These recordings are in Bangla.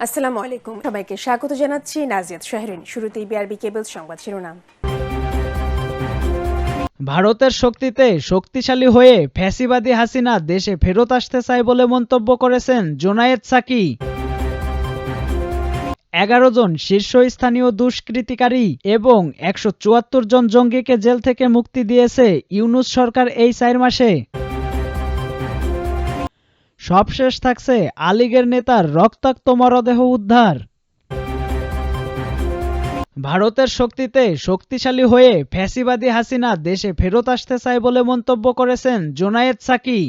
আসসালামু আলাইকুম, সবাইকে স্বাগত জানাচ্ছি। নাজিয়াত শাহরিন। শুরুতেই বিআরবি কেবল সংবাদ শিরোনাম। ভারতের শক্তিতে শক্তিশালী হয়ে ফ্যাসিবাদী হাসিনা দেশে ফেরত আসতে চায় বলে মন্তব্য করেছেন জোনায়েদ সাকি। 11 জন শীর্ষস্থানীয় দুষ্কৃতিকারী এবং 174 জন জঙ্গিকে জেল থেকে মুক্তি দিয়েছে ইউনূস সরকার এই 4 মাসে। সবশেষ থাকছে আলীগের নেতার রক্তাক্ত মরদেহ উদ্ধার। ভারতের শক্তিতে শক্তিশালী হয়ে ফ্যাসিবাদী হাসিনা দেশে ফেরত আসতে চায় বলে মন্তব্য করেছেন জোনায়েদ সাকি।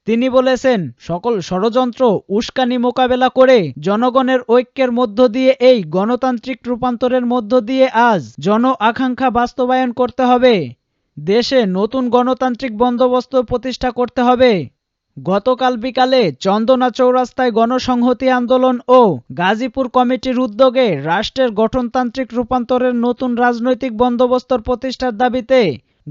তিনি বলেছেন, সকল ষড়যন্ত্র উস্কানি মোকাবেলা করে জনগণের ঐক্যের মধ্য দিয়ে এই গণতান্ত্রিক রূপান্তরের মধ্য দিয়ে আজ জন আকাঙ্ক্ষা বাস্তবায়ন করতে হবে। দেশে নতুন গণতান্ত্রিক বন্দোবস্ত প্রতিষ্ঠা করতে হবে। গতকাল বিকালে চন্দনা চৌরাস্তায় গণসংহতি আন্দোলন ও গাজীপুর কমিটির উদ্যোগে রাষ্ট্রের গঠনতান্ত্রিক রূপান্তরের নতুন রাজনৈতিক বন্দোবস্তর প্রতিষ্ঠার দাবিতে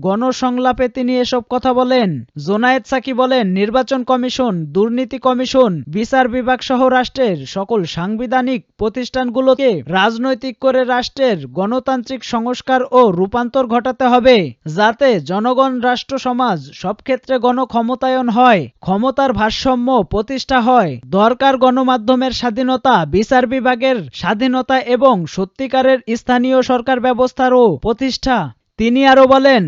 গণসংলাপে তিনি এসব কথা বলেন। জোনায়েদ সাকি বলেন, নির্বাচন কমিশন, দুর্নীতি কমিশন, বিচার বিভাগ সহ রাষ্ট্রের সকল সাংবিধানিক প্রতিষ্ঠানগুলোকে রাজনৈতিক করে রাষ্ট্রের গণতান্ত্রিক সংস্কার ও রূপান্তর ঘটাতে হবে, যাতে জনগণ, রাষ্ট্র, সমাজ সব ক্ষেত্রে গণক্ষমতায়ন হয়, ক্ষমতার ভারসাম্য প্রতিষ্ঠা হয়। দরকার গণমাধ্যমের স্বাধীনতা, বিচার বিভাগের স্বাধীনতা এবং সত্যিকারের স্থানীয় সরকার ব্যবস্থারও প্রতিষ্ঠা। তিনি আরো বলেন,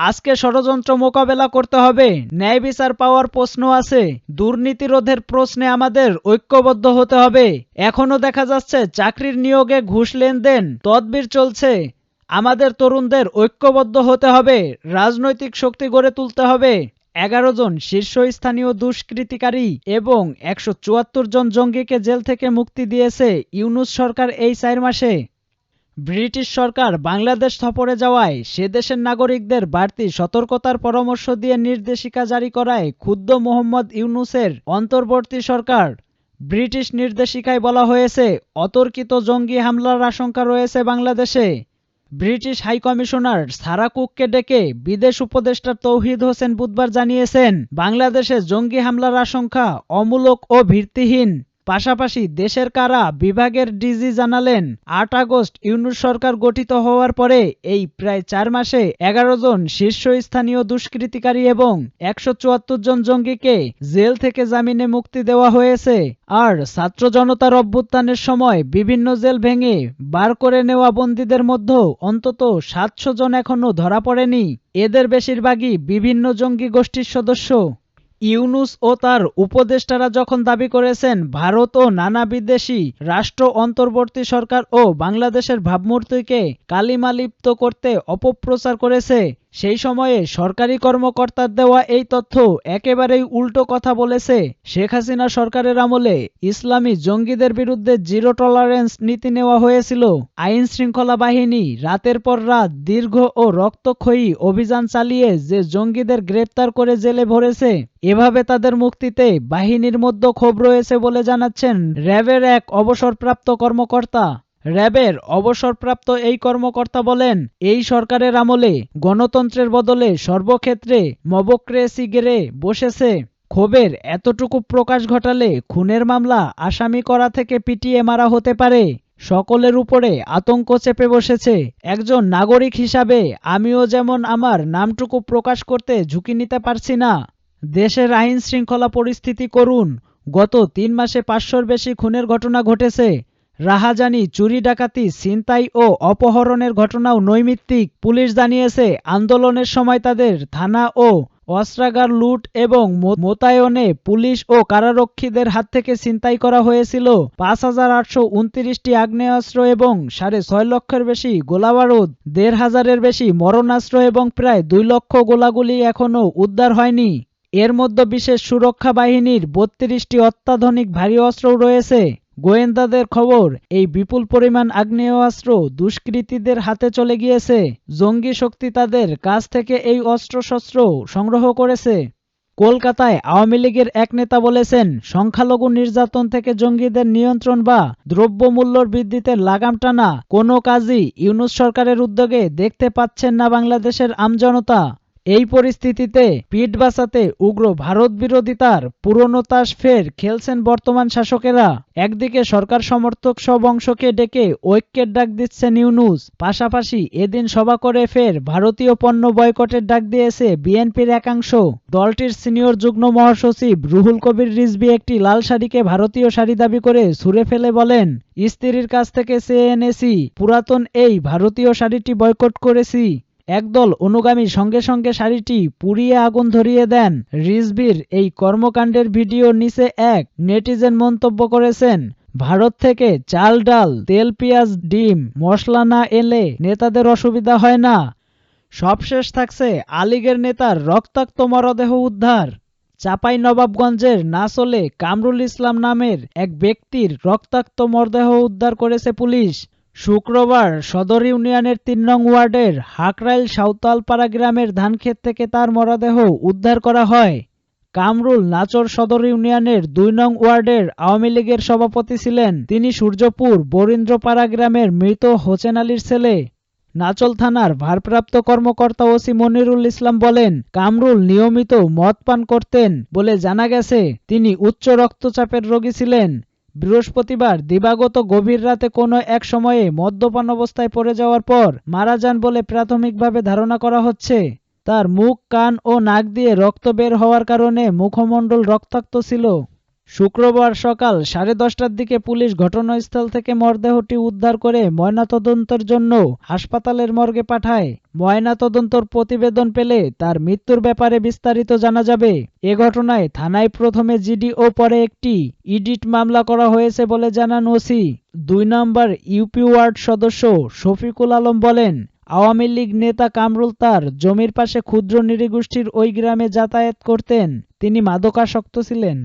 আজকে ষড়যন্ত্র মোকাবেলা করতে হবে, ন্যায় বিচার পাওয়ার প্রশ্ন আছে, দুর্নীতি রোধের প্রশ্নে আমাদের ঐক্যবদ্ধ হতে হবে। এখনো দেখা যাচ্ছে চাকরির নিয়োগে ঘুষ লেনদেন তদবির চলছে। আমাদের তরুণদের ঐক্যবদ্ধ হতে হবে, রাজনৈতিক শক্তি গড়ে তুলতে হবে। 11 জন শীর্ষস্থানীয় দুষ্কৃতিকারী এবং 174 জন জঙ্গিকে জেল থেকে মুক্তি দিয়েছে ইউনূস সরকার এই 4 মাসে। ব্রিটিশ সরকার বাংলাদেশ সফরে যাওয়ায় সে দেশের নাগরিকদের বাড়তি সতর্কতার পরামর্শ দিয়ে নির্দেশিকা জারি করায় ক্ষুব্ধ মোহাম্মদ ইউনূসের অন্তর্বর্তী সরকার। ব্রিটিশ নির্দেশিকায় বলা হয়েছে, অতর্কিত জঙ্গি হামলার আশঙ্কা রয়েছে বাংলাদেশে। ব্রিটিশ হাইকমিশনার সারা কুককে ডেকে বিদেশ উপদেষ্টা তৌহিদ হোসেন বুধবার জানিয়েছেন, বাংলাদেশে জঙ্গি হামলার আশঙ্কা অমূলক ও ভিত্তিহীন। পাশাপাশি দেশের কারা বিভাগের ডিজি জানালেন, 8 আগস্ট ইউনূস সরকার গঠিত হওয়ার পরে এই প্রায় 4 মাসে 11 জন শীর্ষস্থানীয় দুষ্কৃতিকারী এবং 174 জন জঙ্গিকে জেল থেকে জামিনে মুক্তি দেওয়া হয়েছে। আর ছাত্র জনতার অভ্যুত্থানের সময় বিভিন্ন জেল ভেঙে বার করে নেওয়া বন্দীদের মধ্যে অন্তত 700 জন এখনো ধরা পড়েনি। এদের বেশিরভাগই বিভিন্ন জঙ্গি গোষ্ঠীর সদস্য। ইউনূস ও তার উপদেষ্টারা যখন দাবি করেছেন ভারত ও নানা বিদেশি রাষ্ট্র অন্তর্বর্তী সরকার ও বাংলাদেশের ভাবমূর্তিকে কালিমালিপ্ত করতে অপপ্রচার করেছে, সেই সময়ে সরকারি কর্মকর্তার দেওয়া এই তথ্য একেবারেই উল্টো কথা বলেছে। শেখ হাসিনা সরকারের আমলে ইসলামী জঙ্গিদের বিরুদ্ধে জিরো টলারেন্স নীতি নেওয়া হয়েছিল। আইন শৃঙ্খলা বাহিনী রাতের পর রাত দীর্ঘ ও রক্তক্ষয়ী অভিযান চালিয়ে যে জঙ্গিদের গ্রেপ্তার করে জেলে ভরেছে, এভাবে তাদের মুক্তিতে বাহিনীর মধ্যে ক্ষোভ রয়েছে বলে জানাচ্ছেন র্যাবের এক অবসরপ্রাপ্ত কর্মকর্তা। র্যাবের অবসরপ্রাপ্ত এই কর্মকর্তা বলেন, এই সরকারের আমলে গণতন্ত্রের বদলে সর্বক্ষেত্রে মবক্রেসি গেড়ে বসেছে। ক্ষোভের এতটুকু প্রকাশ ঘটালে খুনের মামলা আসামি করা থেকে পিটিয়ে মারা হতে পারে। সকলের উপরে আতঙ্ক চেপে বসেছে। একজন নাগরিক হিসাবে আমিও যেমন আমার নামটুকু প্রকাশ করতে ঝুঁকি নিতে পারছি না। দেশের আইন শৃঙ্খলা পরিস্থিতি করুন। গত 3 মাসে 500-র বেশি খুনের ঘটনা ঘটেছে। রাহাজানি, চুরি, ডাকাতি, ছিনতাই ও অপহরণের ঘটনাও নৈমিত্তিক। পুলিশ জানিয়েছে, আন্দোলনের সময় তাদের থানা ও অস্ত্রাগার লুট এবং মোতায়েনে পুলিশ ও কারারক্ষীদের হাত থেকে ছিনতাই করা হয়েছিল 5829টি আগ্নেয়াস্ত্র এবং 6.5 লক্ষের বেশি গোলাবারুদ, 1,500-এর বেশি মরণাস্ত্র এবং প্রায় 2 লক্ষ গোলাগুলি এখনও উদ্ধার হয়নি। এর মধ্যে বিশেষ সুরক্ষা বাহিনীর 32টি অত্যাধুনিক ভারী অস্ত্রও রয়েছে। গোয়েন্দাদের খবর, এই বিপুল পরিমাণ আগ্নেয়াস্ত্র দুষ্কৃতীদের হাতে চলে গিয়েছে। জঙ্গি শক্তি তাদের কাছ থেকে এই অস্ত্রশস্ত্র সংগ্রহ করেছে। কলকাতায় আওয়ামী লীগের এক নেতা বলেছেন, সংখ্যালঘু নির্যাতন থেকে জঙ্গিদের নিয়ন্ত্রণ বা দ্রব্যমূল্যর বৃদ্ধিতে লাগাম টানা কোনো কাজই ইউনূস সরকারের উদ্যোগে দেখতে পাচ্ছেন না বাংলাদেশের আমজনতা। এই পরিস্থিতিতে পিঠ বাঁচাতে উগ্র ভারত বিরোধিতার পুরনো তাস ফের খেলছেন বর্তমান শাসকেরা। একদিকে সরকার সমর্থক সব অংশকে ডেকে ঐক্যের ডাক দিচ্ছেন ইউনূস, পাশাপাশি এদিন সভা করে ফের ভারতীয় পণ্য বয়কটের ডাক দিয়েছে বিএনপির একাংশ। দলটির সিনিয়র যুগ্ম মহাসচিব রুহুল কবির রিজভী একটি লাল শাড়িকে ভারতীয় শাড়ি দাবি করে ছুঁড়ে ফেলে বলেন, স্ত্রীর কাছ থেকে চেয়ে এনেছি, পুরাতন এই ভারতীয় শাড়িটি বয়কট করেছি। একদল অনুগামী সঙ্গে সঙ্গে শাড়িটি পুড়িয়ে আগুন ধরিয়ে দেন। রিজভীর এই কর্মকাণ্ডের ভিডিও নিচে এক নেটিজেন মন্তব্য করেছেন, ভারত থেকে চাল ডাল তেল পেঁয়াজ ডিম মশলা না এলে নেতাদের অসুবিধা হয় না। সবশেষ থাকছে আলীগের নেতার রক্তাক্ত মরদেহ উদ্ধার। চাঁপাইনবাবগঞ্জের নাচলে কামরুল ইসলাম নামের এক ব্যক্তির রক্তাক্ত মরদেহ উদ্ধার করেছে পুলিশ। শুক্রবার সদর ইউনিয়নের ৩ নং ওয়ার্ডের হাকরাইল সাঁওতালপাড়া গ্রামের ধানক্ষেত থেকে তার মরদেহ উদ্ধার করা হয়। কামরুল নাচর সদর ইউনিয়নের ২ নং ওয়ার্ডের আওয়ামী লীগের সভাপতি ছিলেন। তিনি সূর্যপুর বরীন্দ্রপাড়া গ্রামের মৃত হোসেন আলীর ছেলে। নাচল থানার ভারপ্রাপ্ত কর্মকর্তা ওসি মনিরুল ইসলাম বলেন, কামরুল নিয়মিত মদ পান করতেন বলে জানা গেছে। তিনি উচ্চ রক্তচাপের রোগী ছিলেন। বৃহস্পতিবার দিবাগত গভীর রাতে কোনো এক সময়ে মদ্যপান অবস্থায় পড়ে যাওয়ার পর মারা যান বলে প্রাথমিকভাবে ধারণা করা হচ্ছে। তার মুখ, কান ও নাক দিয়ে রক্ত বের হওয়ার কারণে মুখমণ্ডল রক্তাক্ত ছিল। শুক্রবার সকাল 10:30টার দিকে পুলিশ ঘটনাস্থল থেকে মরদেহটি উদ্ধার করে ময়নাতদন্তের জন্য হাসপাতালের মর্গে পাঠায়। ময়নাতদন্তর প্রতিবেদন পেলে তার মৃত্যুর ব্যাপারে বিস্তারিত জানা যাবে। এ ঘটনায় থানায় প্রথমে জিডি ও পরে একটি ইডিট মামলা করা হয়েছে বলে জানান ওসি। ২ নম্বর ইউপি ওয়ার্ড সদস্য শফিকুল আলম বলেন, আওয়ামী লীগ নেতা কামরুল তার জমির পাশে ক্ষুদ্র নৃগোষ্ঠীর ওই গ্রামে যাতায়াত করতেন। তিনি মাদকাসক্ত ছিলেন।